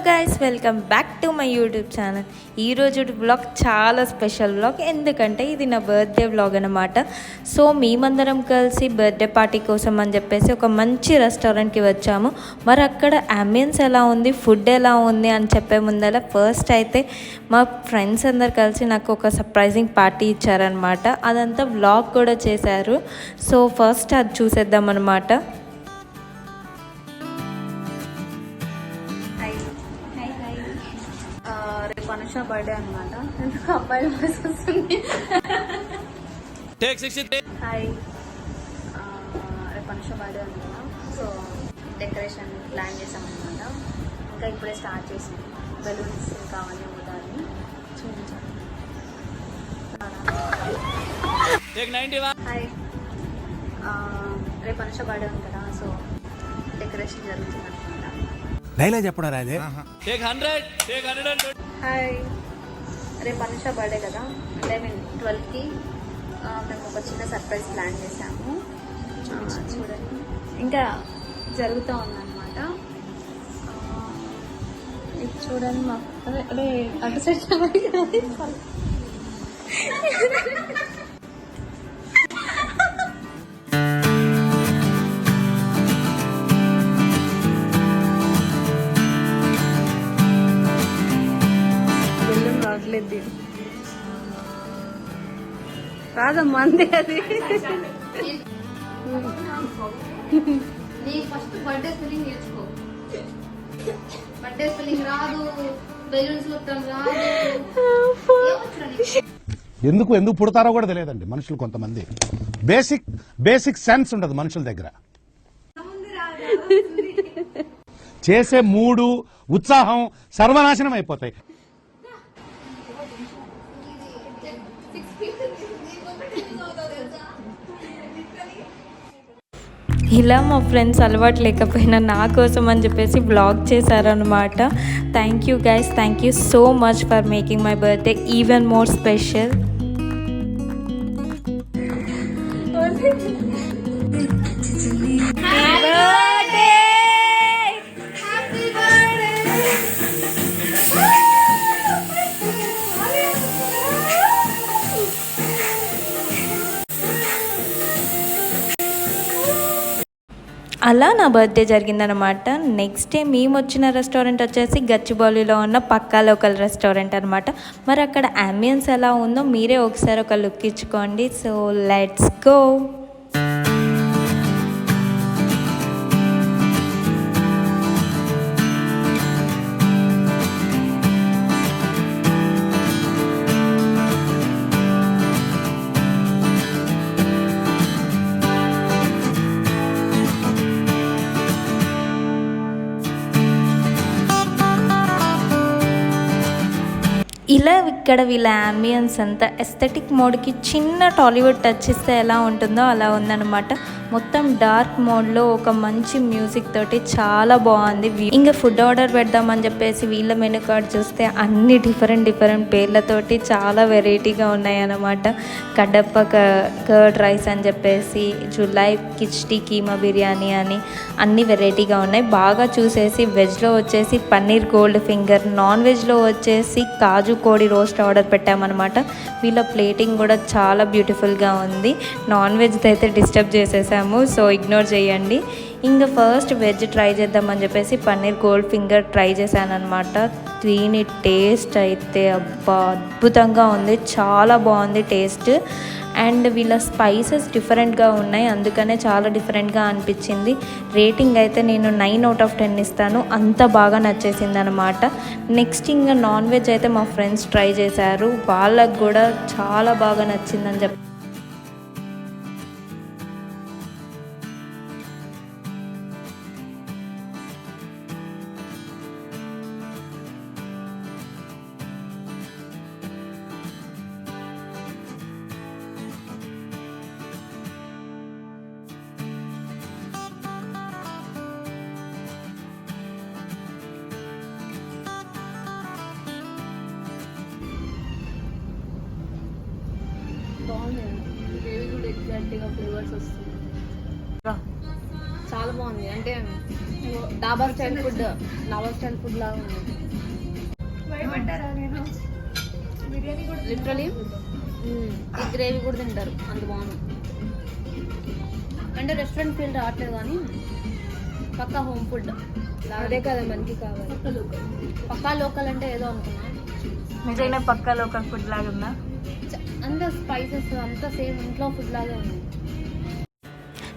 Guys, welcome back to my YouTube channel. ఈరోజు vlog చాలా special vlog, ఎందుకంటే ఇది నా బర్త్డే వ్లాగ్ అనమాట. సో మేమందరం కలిసి బర్త్డే పార్టీ కోసం అని చెప్పేసి ఒక మంచి రెస్టారెంట్కి వచ్చాము. మరి అక్కడ అంబియన్స్ ఎలా ఉంది, ఫుడ్ ఎలా ఉంది అని చెప్పే ముందర ఫస్ట్ అయితే మా ఫ్రెండ్స్ అందరు కలిసి నాకు ఒక సర్ప్రైజింగ్ పార్టీ ఇచ్చారనమాట. అదంతా వ్లాగ్ కూడా చేశారు. సో ఫస్ట్ అది చూసేద్దాం అనమాట. రేపు అనుష బర్త్డే అనమాట. ఎందుకు అబ్బాయిల వాయిస్ వస్తుంది? హాయ్, రేపు అనుష బర్త్డే ఉంది కదా, సో డెకరేషన్ ప్లాన్ చేసాం అనమాట. ఇంకా ఇప్పుడే స్టార్ట్ చేసాం. బెలూన్స్ కావాలి అమ్ముతారని చూపించాలి. హాయ్, రేపు అనుష బర్త్డే ఉంది కదా, సో డెకరేషన్ జరుగుతుంది అనమాట. డైలాగ్ చెప్పడం రాదే. హాయ్, రేపు అనుష బర్త్డే కదా, అంటే మేము 12కి మేము ఒక చిన్న సర్ప్రైజ్ ప్లాన్ చేసాము. చూడండి, ఇంకా జరుగుతూ ఉందన్నమాట. ఇది చూడండి, మా అదే అటు సైడ్ రాదమ్మా, అంతే. అది ఫస్ట్ బర్త్డే స్పెల్లింగ్ నేర్చుకో. బర్త్డే స్పెల్లింగ్ రాదు, బెలూన్స్ మొత్తం రాదు. ఎందుకు పుడతారో కూడా తెలియదండి మనుషులు. కొంతమంది బేసిక్ సెన్స్ ఉండదు మనుషుల దగ్గర. చేసే మూడు ఉత్సాహం సర్వనాశనం అయిపోతాయి. ఇలా మా ఫ్రెండ్స్ అలవాటు లేకపోయినా నా కోసం అని చెప్పేసి బ్లాగ్ చేశారనమాట. Thank you guys, thank you so much for making my birthday even more special. అలా నా బర్త్డే జరిగిందనమాట. నెక్స్ట్ డే మేము వచ్చిన రెస్టారెంట్ వచ్చేసి గచ్చిబౌలిలో ఉన్న పక్కా లోకల్ రెస్టారెంట్ అనమాట. మరి అక్కడ అంబియన్స్ ఎలా ఉందో మీరే ఒకసారి ఒక లుక్ ఇచ్చుకోండి. So let's go. ఇలా ఇక్కడ వీళ్ళ అంబియన్స్ అంతా ఎస్థెటిక్ మోడ్కి చిన్న టాలీవుడ్ టచ్ ఇస్తే ఎలా ఉంటుందో అలా ఉందన్నమాట. మొత్తం డార్క్ మోడ్లో ఒక మంచి మ్యూజిక్ తోటి చాలా బాగుంది. ఇంకా ఫుడ్ ఆర్డర్ పెడదామని చెప్పేసి వీళ్ళ మెనూ కార్డ్ చూస్తే అన్ని డిఫరెంట్ పేర్లతోటి చాలా వెరైటీగా ఉన్నాయన్నమాట. కడప కర్డ్ రైస్ అని చెప్పేసి, జులై కిచ్డీ కీమా బిర్యానీ అని అన్ని వెరైటీగా ఉన్నాయి. బాగా చూసేసి వెజ్లో వచ్చేసి పన్నీర్ గోల్డ్ ఫింగర్, నాన్ వెజ్లో వచ్చేసి కాజు కోడి రోస్ట్ ఆర్డర్ పెట్టామన్నమాట. వీళ్ళ ప్లేటింగ్ కూడా చాలా బ్యూటిఫుల్గా ఉంది. నాన్ వెజ్ అయితే డిస్టర్బ్ చేసేసాము, సో ఇగ్నోర్ చేయండి. ఇంకా ఫస్ట్ వెజ్ ట్రై చేద్దామని చెప్పేసి పన్నీర్ గోల్డ్ ఫింగర్ ట్రై చేశాను అనమాట. దీని టేస్ట్ అయితే అబ్బా అద్భుతంగా ఉంది, చాలా బాగుంది టేస్ట్. అండ్ వీళ్ళ స్పైసెస్ డిఫరెంట్గా ఉన్నాయి, అందుకనే చాలా డిఫరెంట్గా అనిపించింది. రేటింగ్ అయితే నేను 9/10 ఇస్తాను, అంత బాగా నచ్చేసింది అనమాట. నెక్స్ట్ ఇంకా నాన్ వెజ్ అయితే మా ఫ్రెండ్స్ ట్రై చేశారు, వాళ్ళకు కూడా చాలా బాగా నచ్చిందని చెప్పి బాగుంది. గట్టిగా ఫ్లేవర్స్ వస్తుంది. చాలా బాగుంది. అంటే డాబా స్టైల్ ఫుడ్ లాగా ఉంది. లిటరలీ ఈ గ్రేవీ కూడా తింటారు, అంత బాగుంది. అంటే రెస్టారెంట్ ఫీల్ రావట్లేదు కానీ పక్కా హోమ్ ఫుడ్. అదే కదా మనకి కావాలి. పక్కా లోకల్ అంటే ఏదో అనుకున్నా, నిజంగా పక్కా లోకల్ ఫుడ్ లాగా ఉందా? అంత స్పైసెస్ అంతా సేమ్ ఇంట్లో ఫుడ్ లాగే ఉంది.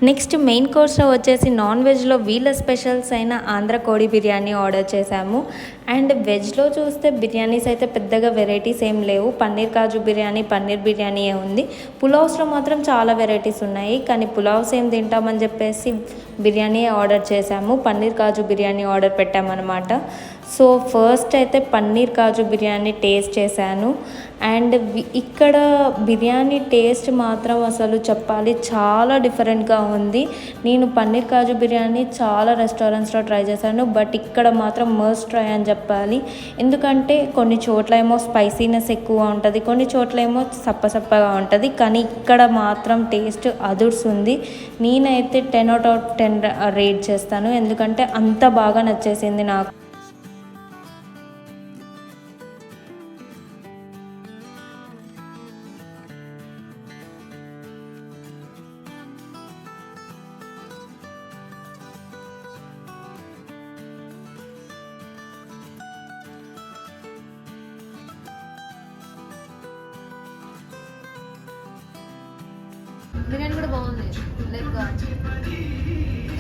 నెక్స్ట్ మెయిన్ కోర్స్లో వచ్చేసి నాన్ వెజ్లో వీళ్ళ స్పెషల్స్ అయిన ఆంధ్ర కోడి బిర్యానీ ఆర్డర్ చేశాము. అండ్ వెజ్లో చూస్తే బిర్యానీస్ అయితే పెద్దగా వెరైటీస్ ఏం లేవు. పన్నీర్ కాజు బిర్యానీ, పన్నీర్ బిర్యానీయే ఉంది. పులావ్స్లో మాత్రం చాలా వెరైటీస్ ఉన్నాయి, కానీ పులావ్స్ ఏం తింటామని చెప్పేసి బిర్యానీ ఆర్డర్ చేశాము. పన్నీర్ కాజు బిర్యానీ ఆర్డర్ పెట్టామన్నమాట. సో ఫస్ట్ అయితే పన్నీర్ కాజు బిర్యానీ టేస్ట్ చేశాను. అండ్ ఇక్కడ బిర్యానీ టేస్ట్ మాత్రం అసలు చెప్పాలి చాలా డిఫరెంట్గా ఉంది. నేను పన్నీర్ కాజు బిర్యానీ చాలా రెస్టారెంట్స్లో ట్రై చేశాను, బట్ ఇక్కడ మాత్రం మస్ట్ ట్రై అని చెప్పాలి. ఎందుకంటే కొన్ని చోట్ల ఏమో స్పైసీనెస్ ఎక్కువ ఉంటుంది, కొన్ని చోట్ల ఏమో సప్పసప్పగా ఉంటుంది, కానీ ఇక్కడ మాత్రం టేస్ట్ అదుర్స్ ఉంది. నేనైతే 10/10 రేట్ చేస్తాను, ఎందుకంటే అంత బాగా నచ్చేసింది నాకు. బిర్యానీ కూడా బాగుంది. Like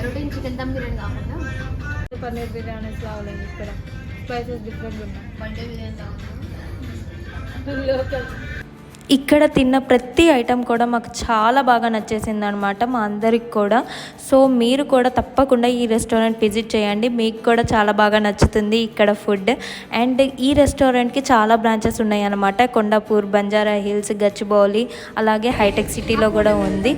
routine chicken dum biryani కాకుండా పన్నీర్ బిర్యానీస్ రావలేదు. ఇక్కడ స్పైసెస్ డిఫరెంట్ ఉన్నాయి. బర్త్డే బిర్యానీ కాకుండా లోకల్. ఇక్కడ తిన్న ప్రతి ఐటెం కూడా మాకు చాలా బాగా నచ్చేసింది అనమాట, మా అందరికి కూడా. సో మీరు కూడా తప్పకుండా ఈ రెస్టారెంట్ విజిట్ చేయండి, మీకు కూడా చాలా బాగా నచ్చుతుంది ఇక్కడ ఫుడ్. అండ్ ఈ రెస్టారెంట్కి చాలా బ్రాంచెస్ ఉన్నాయి అన్నమాట. కొండాపూర్, బంజారా హిల్స్, గచ్చిబౌలి, అలాగే హైటెక్ సిటీలో కూడా ఉంది.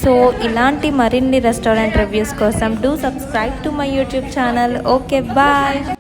సో ఇలాంటి మరిన్ని రెస్టారెంట్ రివ్యూస్ కోసం do subscribe to my YouTube channel. Okay, bye.